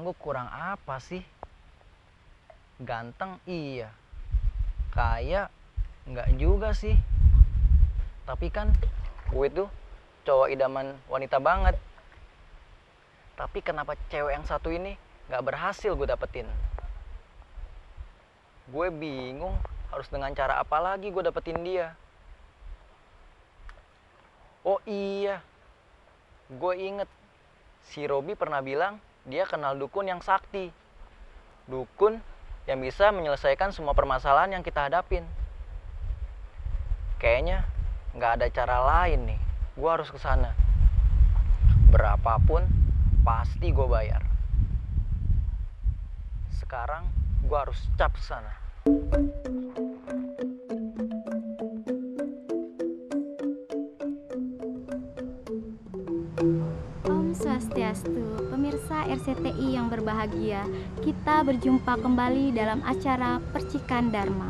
Emang gue kurang apa sih? Ganteng iya, kaya nggak juga sih. Tapi kan gue tuh cowok idaman wanita banget. Tapi kenapa cewek yang satu ini nggak berhasil gue dapetin? Gue bingung harus dengan cara apa lagi gue dapetin dia. Oh iya, gue inget si Robi pernah bilang dia kenal dukun yang sakti. Dukun yang bisa menyelesaikan semua permasalahan yang kita hadapin. Kayaknya nggak ada cara lain nih. Gue harus ke sana. Berapapun pasti gue bayar. Sekarang gue harus cap ke sana. Om Swastiastu, pemirsa RCTI yang berbahagia, kita berjumpa kembali dalam acara Percikan Dharma.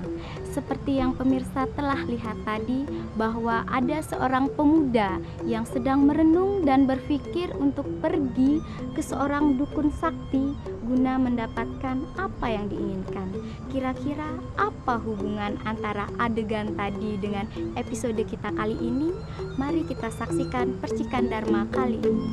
Seperti yang pemirsa telah lihat tadi, bahwa ada seorang pemuda yang sedang merenung dan berpikir untuk pergi ke seorang dukun sakti guna mendapatkan apa yang diinginkan. Kira-kira apa hubungan antara adegan tadi dengan episode kita kali ini? Mari kita saksikan Percikan Dharma kali ini.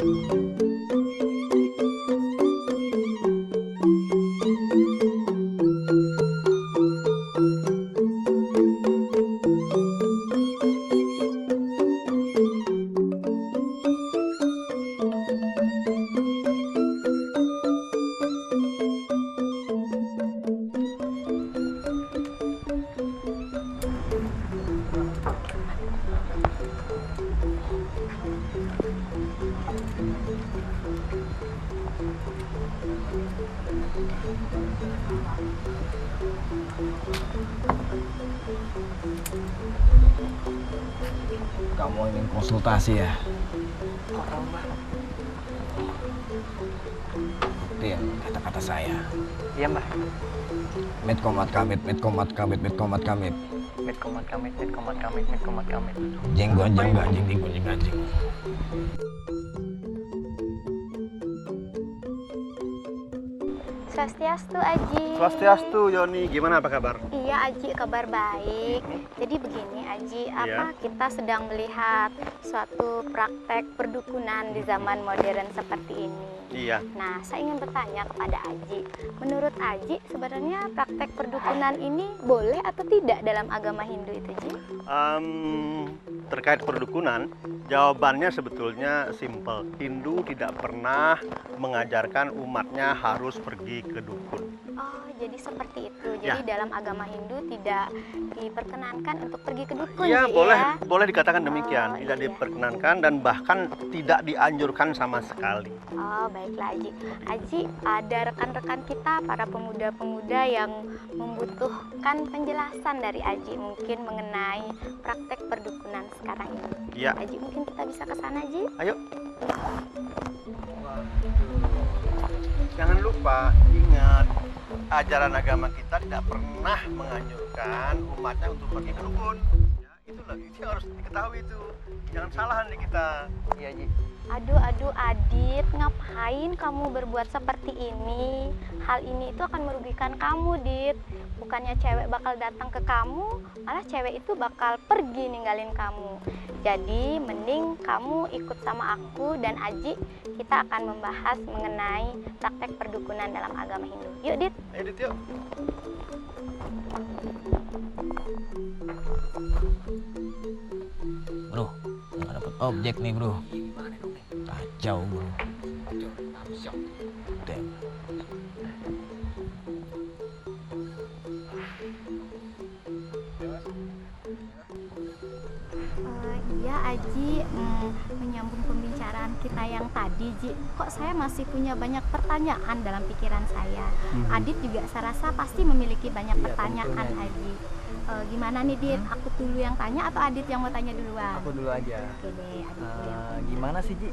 Kamu ingin konsultasi ya? Itu yang kata-kata saya. Iya mbak. Mit komat kamit, mit komat kamit, mit komat kamit. Mit komat kamit, mit komat kamit, mit komat kamit. Jeng gonjang ganjing, jeng gonjang ganjing. Swastiastu Aji. Swastiastu Yoni, gimana apa kabar? Iya Aji, kabar baik. Jadi begini Aji, apa kita sedang melihat suatu praktek perdukunan di zaman modern seperti ini. Iya. Nah, saya ingin bertanya kepada Aji, menurut Aji sebenarnya praktek perdukunan ini boleh atau tidak dalam agama Hindu itu, Ji? Terkait perdukunan, jawabannya sebetulnya simpel. Hindu tidak pernah mengajarkan umatnya harus pergi ke dukun. Oh, jadi seperti itu. Ya. Jadi dalam agama Hindu tidak diperkenankan untuk pergi ke dukun, Iya, Ji, boleh, ya? boleh dikatakan demikian. Tidak iya. diperkenankan dan bahkan tidak dianjurkan sama sekali. Oh, baiklah Aji. Aji, ada rekan-rekan kita, para pemuda-pemuda yang membutuhkan penjelasan dari Aji mungkin mengenai praktek perdukunan sekarang ini. Iya. Aji, mungkin kita bisa ke sana, Ji? Ayo. Jangan lupa, ingat, ajaran agama kita tidak pernah menganjurkan umatnya untuk pergi ke dukun. Ya, itu harus diketahui itu. Jangan salah nih kita. Iya Ji. Aduh Adit, ngapain kamu berbuat seperti ini? Hal ini itu akan merugikan kamu, Dit. Bukannya cewek bakal datang ke kamu, malah cewek itu bakal pergi ninggalin kamu. Jadi mending kamu ikut sama aku dan Aji, kita akan membahas mengenai praktek perdukunan dalam agama Hindu. Yuk Dit. Ayo Dit, yuk. Bro, nggak dapet objek nih bro. Kacau bro. Damn. Iya Aji, menyambung pembicaraan kita yang tadi Ji, kok saya masih punya banyak pertanyaan dalam pikiran saya. Adit juga saya rasa pasti memiliki banyak pertanyaan Aji. Gimana nih Dit, aku dulu yang tanya atau Adit yang mau tanya duluan? Aku dulu aja. Oke deh, Adit dulu yang tanya. Gimana sih Ji?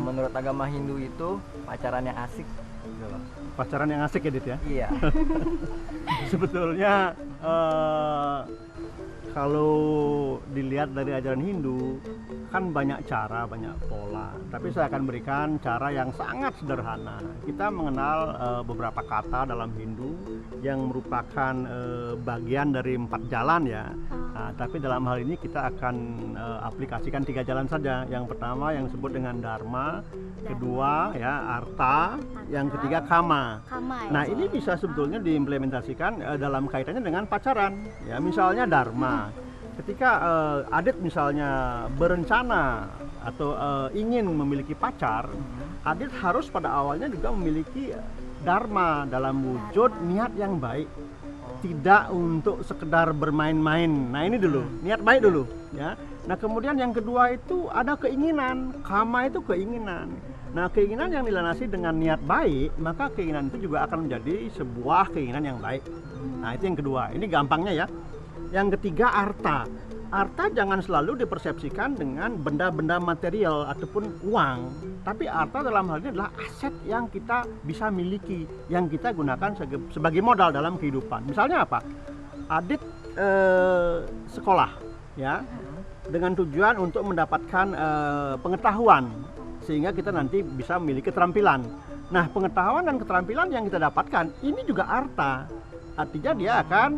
Menurut agama Hindu itu pacaran yang asik gitu loh. Pacaran yang asik ya Dit ya? Iya. Sebetulnya Kalau dilihat dari ajaran Hindu, kan banyak cara, banyak pola. Tapi saya akan berikan cara yang sangat sederhana. Kita mengenal beberapa kata dalam Hindu yang merupakan bagian dari 4 jalan ya. Nah, tapi dalam hal ini kita akan aplikasikan 3 jalan saja. Yang pertama yang disebut dengan Dharma, kedua ya Artha, yang ketiga Kama. Kama ya? Nah, ini bisa sebetulnya diimplementasikan dalam kaitannya dengan pacaran. Ya, misalnya Dharma. Ketika Adit misalnya berencana atau ingin memiliki pacar, Adit harus pada awalnya juga memiliki Dharma dalam wujud niat yang baik. Tidak untuk sekedar bermain-main. Nah, ini dulu, niat baik dulu ya. Nah, kemudian yang kedua itu ada keinginan. Kama itu keinginan. Nah, keinginan yang dilandasi dengan niat baik, maka keinginan itu juga akan menjadi sebuah keinginan yang baik. Nah, itu yang kedua. Ini gampangnya ya. Yang ketiga Artha. Artha jangan selalu dipersepsikan dengan benda-benda material ataupun uang. Tapi Artha dalam hal ini adalah aset yang kita bisa miliki, yang kita gunakan sebagai modal dalam kehidupan. Misalnya apa? Adit sekolah ya, dengan tujuan untuk mendapatkan pengetahuan sehingga kita nanti bisa memiliki keterampilan. Nah, pengetahuan dan keterampilan yang kita dapatkan ini juga Artha. Artinya dia akan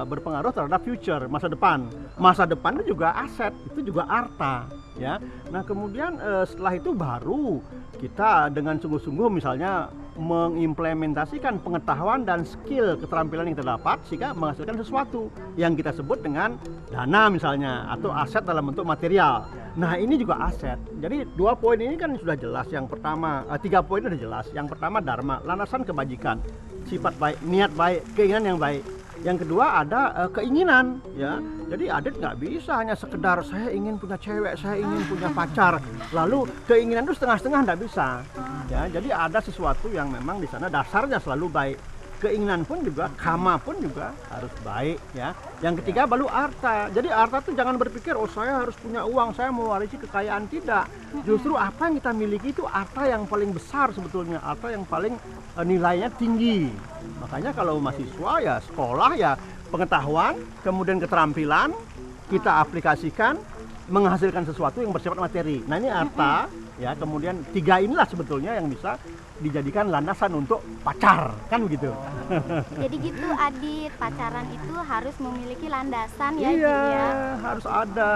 berpengaruh terhadap future, masa depan. Masa depan itu juga aset, itu juga Artha ya. Nah, kemudian setelah itu baru kita dengan sungguh-sungguh misalnya mengimplementasikan pengetahuan dan skill keterampilan yang kita dapat sehingga menghasilkan sesuatu yang kita sebut dengan dana misalnya atau aset dalam bentuk material. Nah, ini juga aset. Jadi 2 poin ini kan sudah jelas. Yang pertama, 3 poin sudah jelas. Yang pertama Dharma, landasan kebajikan, sifat baik, niat baik, keinginan yang baik. Yang kedua ada keinginan ya. Jadi Adit nggak bisa hanya sekedar saya ingin punya cewek, saya ingin punya pacar, lalu keinginan itu setengah-setengah nggak bisa ya. Jadi ada sesuatu yang memang di sana dasarnya selalu baik. Keinginan pun juga, kama pun juga harus baik ya. Yang ketiga baru Artha. Jadi Artha tuh jangan berpikir oh saya harus punya uang, saya mau warisi kekayaan, tidak. Justru apa yang kita miliki itu Artha yang paling besar sebetulnya, Artha yang paling nilainya tinggi. Makanya kalau mahasiswa ya sekolah ya pengetahuan, kemudian keterampilan kita aplikasikan menghasilkan sesuatu yang bersifat materi. Nah, ini Artha ya, kemudian 3 inilah sebetulnya yang bisa dijadikan landasan untuk pacar, kan begitu. Jadi gitu Adit, pacaran itu harus memiliki landasan ya, Iya, Ji, ya. harus ada.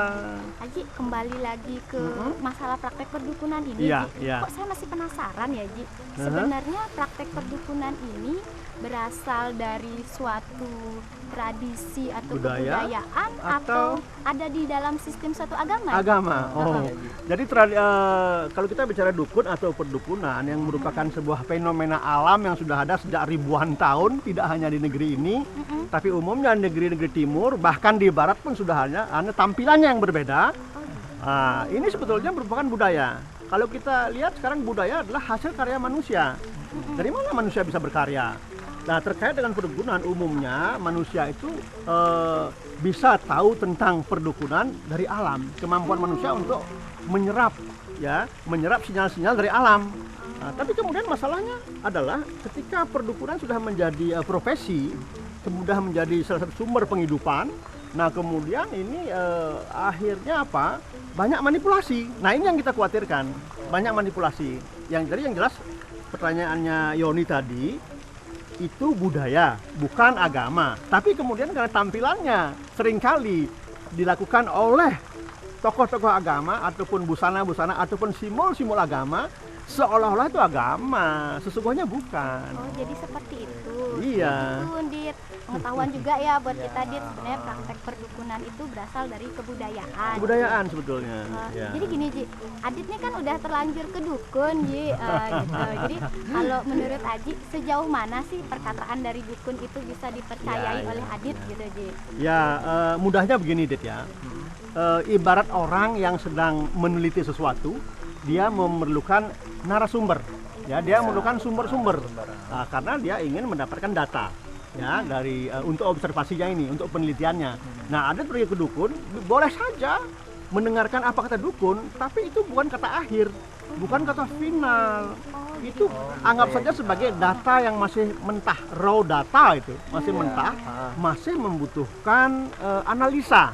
Haji, kembali lagi ke masalah praktek perdukunan ini, Iya, Ji. iya. Kok saya masih penasaran ya, Ji? Sebenarnya praktek perdukunan ini berasal dari suatu tradisi atau Budaya, kebudayaan atau ada di dalam sistem suatu agama? Agama. Oh. Jadi kalau kita bicara dukun atau perdukunan yang merupakan sebuah fenomena alam yang sudah ada sejak ribuan tahun, tidak hanya di negeri ini, tapi umumnya negeri-negeri timur, bahkan di barat pun sudah hanya tampilannya yang berbeda. Nah, ini sebetulnya merupakan budaya. Kalau kita lihat sekarang budaya adalah hasil karya manusia. Dari mana manusia bisa berkarya? Nah, terkait dengan perdukunan, umumnya manusia itu bisa tahu tentang perdukunan dari alam. Kemampuan manusia untuk menyerap sinyal-sinyal dari alam. Nah, tapi kemudian masalahnya adalah ketika perdukunan sudah menjadi profesi, sudah menjadi salah satu sumber penghidupan. Nah, kemudian ini akhirnya apa? Banyak manipulasi. Nah, ini yang kita khawatirkan. Banyak manipulasi. Yang jelas pertanyaannya Yoni tadi, itu budaya, bukan agama. Tapi kemudian karena tampilannya seringkali dilakukan oleh tokoh-tokoh agama ataupun busana-busana ataupun simbol-simbol agama, seolah-olah itu agama, sesungguhnya bukan. Oh, jadi seperti itu. Iya. Itu Dit, pengetahuan juga ya buat kita, Dit. Sebenarnya praktek perdukunan itu berasal dari kebudayaan. Kebudayaan sebetulnya. Ya. Jadi gini, Ji, Adit ini kan udah terlanjur ke dukun, Ji. Gitu. Jadi kalau menurut Aji, sejauh mana sih perkataan dari dukun itu bisa dipercayai oleh Adit gitu, Ji? Ya, mudahnya begini, Dit ya. Ibarat orang yang sedang meneliti sesuatu, dia memerlukan narasumber. Ya, dia memerlukan sumber-sumber. Nah, karena dia ingin mendapatkan data ya dari untuk observasinya ini, untuk penelitiannya. Nah, Adit pergi ke dukun, boleh saja mendengarkan apa kata dukun, tapi itu bukan kata akhir. bukan kata final. Itu anggap saja sebagai data yang masih mentah, raw data itu masih mentah, masih membutuhkan analisa.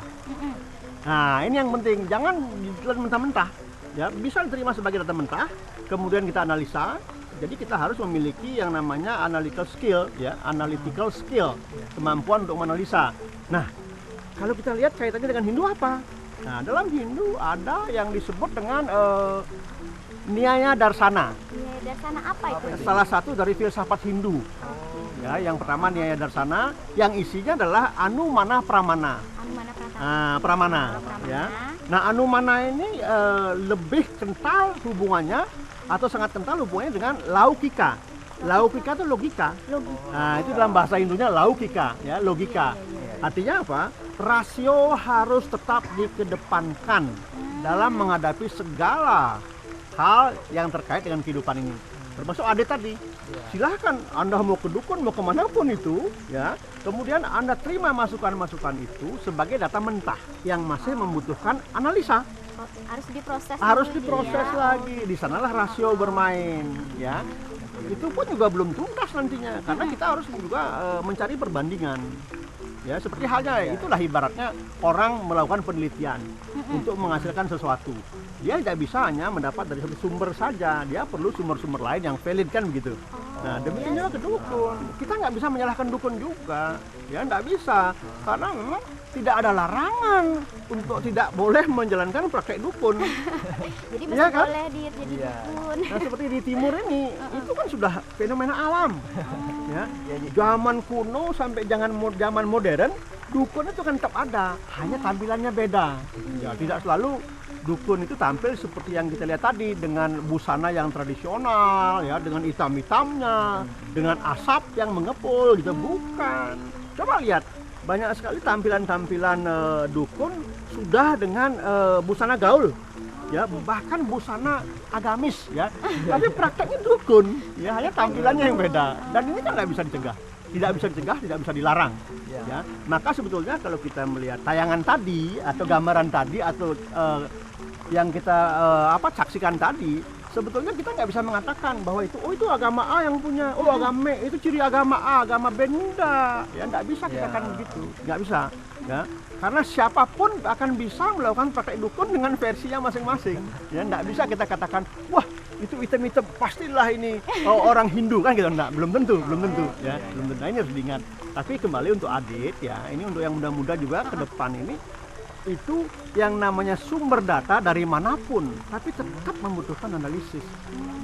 Nah, ini yang penting, jangan ditelan mentah-mentah. Ya, bisa diterima sebagai data mentah, kemudian kita analisa. Jadi kita harus memiliki yang namanya analytical skill, kemampuan untuk menganalisa. Nah, kalau kita lihat kaitannya dengan Hindu apa? Nah, dalam Hindu ada yang disebut dengan Nyaya Darsana. Nyaya Darsana apa itu? Salah satu dari filsafat Hindu. Ya, yang pertama Nyaya Darsana, yang isinya adalah Anumana Pramana. Anumana Pramana. Pramana. Ya. Nah, Anumana ini lebih kental hubungannya atau sangat kental hubungannya dengan laukika. Laukika itu logika. Nah, itu dalam bahasa Hindunya laukika, ya, logika. Artinya apa? Rasio harus tetap dikedepankan dalam menghadapi segala hal yang terkait dengan kehidupan ini. Termasuk Ade tadi. Silahkan Anda mau ke dukun, mau kemanapun itu, ya. Kemudian Anda terima masukan-masukan itu sebagai data mentah yang masih membutuhkan analisa. Harus diproses. Harus diproses lagi. Di sanalah rasio bermain, ya. Itu pun juga belum tuntas nantinya, karena kita harus juga mencari perbandingan. Ya, seperti halnya itulah ibaratnya orang melakukan penelitian untuk menghasilkan sesuatu. Dia tidak bisa hanya mendapat dari satu sumber saja, dia perlu sumber-sumber lain yang valid kan begitu. Nah, demikian juga ke dukun. Kita nggak bisa menyalahkan dukun juga, ya nggak bisa, karena memang tidak ada larangan untuk tidak boleh menjalankan praktek dukun. Jadi masih Ya kan? boleh jadi dukun. Nah, seperti di timur ini, itu kan sudah fenomena alam. Ya, zaman kuno sampai zaman modern, dukun itu kan tetap ada, hanya tampilannya beda. Ya, tidak selalu dukun itu tampil seperti yang kita lihat tadi dengan busana yang tradisional, ya, dengan hitam-hitamnya, dengan asap yang mengepul gitu, bukan. Coba lihat, banyak sekali tampilan-tampilan dukun sudah dengan busana gaul. Ya, bahkan busana agamis, ya, tapi prakteknya dukun, ya, hanya tampilannya yang beda, dan ini kan nggak bisa dicegah, tidak bisa dilarang, ya. Maka sebetulnya kalau kita melihat tayangan tadi atau gambaran tadi atau yang kita saksikan tadi, sebetulnya kita nggak bisa mengatakan bahwa itu agama A yang punya, agama B, itu ciri agama A, agama B, enggak, ya, nggak bisa kita kan begitu, nggak bisa, ya. Karena siapapun akan bisa melakukan praktek dukun dengan versinya masing-masing. Ya, nggak bisa kita katakan, wah itu item-item pastilah ini orang Hindu kan gitu. Nggak, belum tentu, ya, belum tentu. Nah, ini harus diingat. Tapi kembali untuk Adit, ya, ini untuk yang muda-muda juga ke depan ini, itu yang namanya sumber data dari manapun, tapi tetap membutuhkan analisis.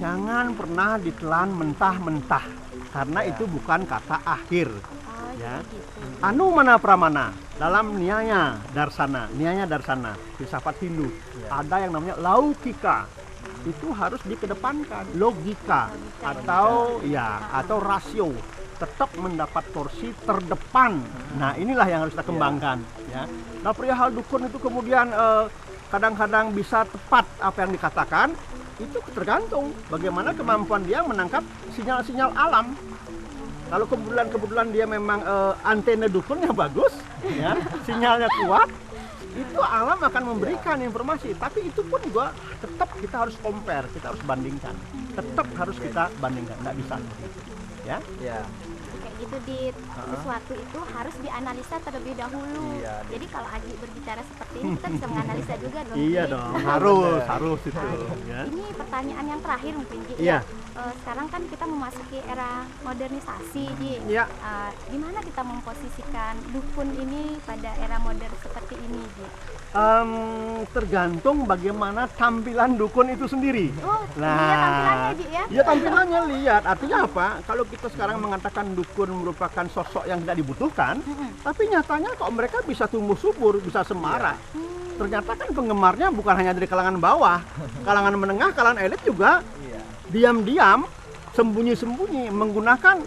Jangan pernah ditelan mentah-mentah, karena itu bukan kata akhir. Ya. Anumana Pramana dalam Nyaya Darsana, filsafat Hindu, ada yang namanya laukika. Itu harus dikedepankan, logika atau rasio, tetap mendapat porsi terdepan. Nah, inilah yang harus kita kembangkan, ya. Nah, perihal dukun itu kemudian kadang-kadang bisa tepat apa yang dikatakan, itu tergantung bagaimana kemampuan dia menangkap sinyal-sinyal alam. Kalau kebetulan dia memang antena dukunnya bagus, ya, sinyalnya kuat, itu alam akan memberikan informasi. Tapi itu pun juga tetap kita harus compare, kita harus bandingkan, tetap harus kita bandingkan, nggak bisa, ya. Kayak gitu, Dit. Sesuatu itu harus dianalisa terlebih dahulu. Jadi kalau Aji berbicara seperti ini, kita bisa menganalisa juga dong. Iya Dit. dong, harus itu. Ya. Ini pertanyaan yang terakhir mungkin, Ji. Iya. Sekarang kan kita memasuki era modernisasi, Ji. Iya. Di mana kita memposisikan dukun ini pada era modern seperti ini, Ji? Tergantung bagaimana tampilan dukun itu sendiri. Lihat tampilannya, Ji, ya? Ya, tampilannya lihat. Artinya apa? Kalau kita sekarang mengatakan dukun merupakan sosok yang tidak dibutuhkan, tapi nyatanya kok mereka bisa tumbuh subur, bisa semarak. Ternyata kan penggemarnya bukan hanya dari kalangan bawah, kalangan menengah, kalangan elit juga diam-diam, sembunyi-sembunyi menggunakan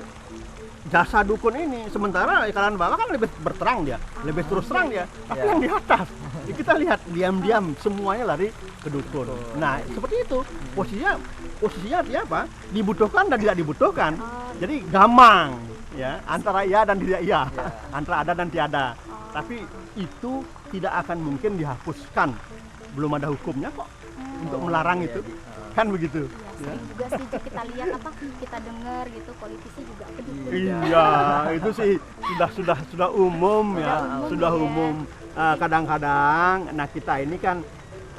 jasa dukun ini. Sementara kalangan bawah kan lebih berterang dia, lebih terus terang dia. Tapi yang di atas, kita lihat diam-diam semuanya lari ke dukun. Nah, seperti itu. Posisinya artinya apa? Dibutuhkan dan tidak dibutuhkan. Jadi gamang, ya, antara iya dan tidak iya, antara ada dan tiada. Tapi itu tidak akan mungkin dihapuskan. Belum ada hukumnya kok untuk melarang itu. kan begitu. Iya, sering juga sih kita lihat kita dengar gitu politisi juga kedukun. Iya, itu sih sudah umum ya, sudah ya. umum. Kadang-kadang, nah kita ini kan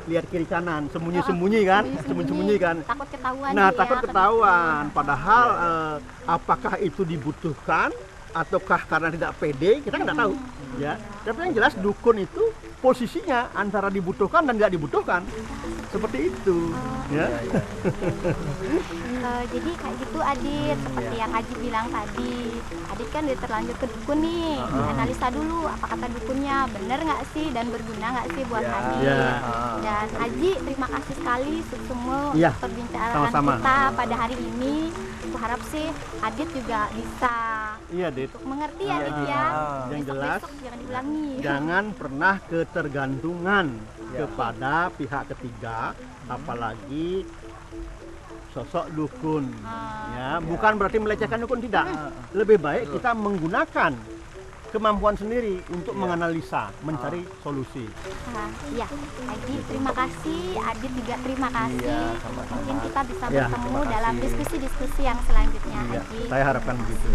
lihat kiri kanan, sembunyi-sembunyi kan, sembunyi-sembunyi kan. Takut ketahuan. Nah, dia, takut ketahuan. Padahal apakah itu dibutuhkan ataukah karena tidak pede, kita nggak tahu. Ya, tapi yang jelas dukun itu posisinya antara dibutuhkan dan tidak dibutuhkan, seperti itu. Ya. Jadi kayak gitu Adit, seperti yang Haji bilang tadi. Adit kan udah terlanjur ke dukun nih, analisa dulu apa kata dukunnya, bener nggak sih dan berguna nggak sih buat Adit. Dan Haji terima kasih sekali semua perbincangan sama-sama. kita pada hari ini. Aku harap sih Adit juga bisa Iya, Dit. untuk mengerti ya Adit ya. Yang jelas Besok jangan diulangi. jangan pernah ketergantungan kepada pihak ketiga, apalagi sosok dukun. Ya, bukan berarti melecehkan dukun, tidak. Lebih baik kita menggunakan kemampuan sendiri untuk menganalisa, mencari solusi. Ya, Haji terima kasih, Adit juga terima kasih. Mungkin kita bisa bertemu dalam diskusi-diskusi yang selanjutnya, Ya, Haji. saya harapkan begitu.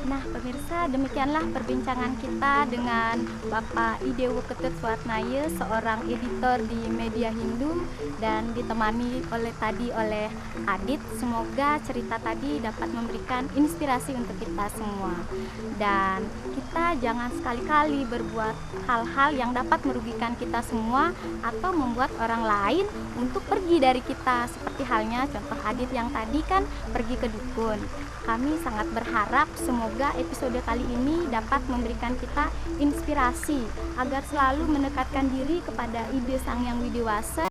Nah, pemirsa, demikianlah perbincangan kita dengan Bapak Idewo Ketut Suatnaya, seorang editor di Media Hindu, dan ditemani oleh Adit. Semoga cerita tadi dapat memberikan inspirasi untuk kita semua. Dan kita jangan sekali-kali berbuat hal-hal yang dapat merugikan kita semua atau membuat orang lain untuk pergi dari kita. Seperti halnya contoh Adit yang tadi kan pergi ke dukun. Kami sangat berharap semoga episode kali ini dapat memberikan kita inspirasi agar selalu mendekatkan diri kepada ide Sang Yang Widiwasa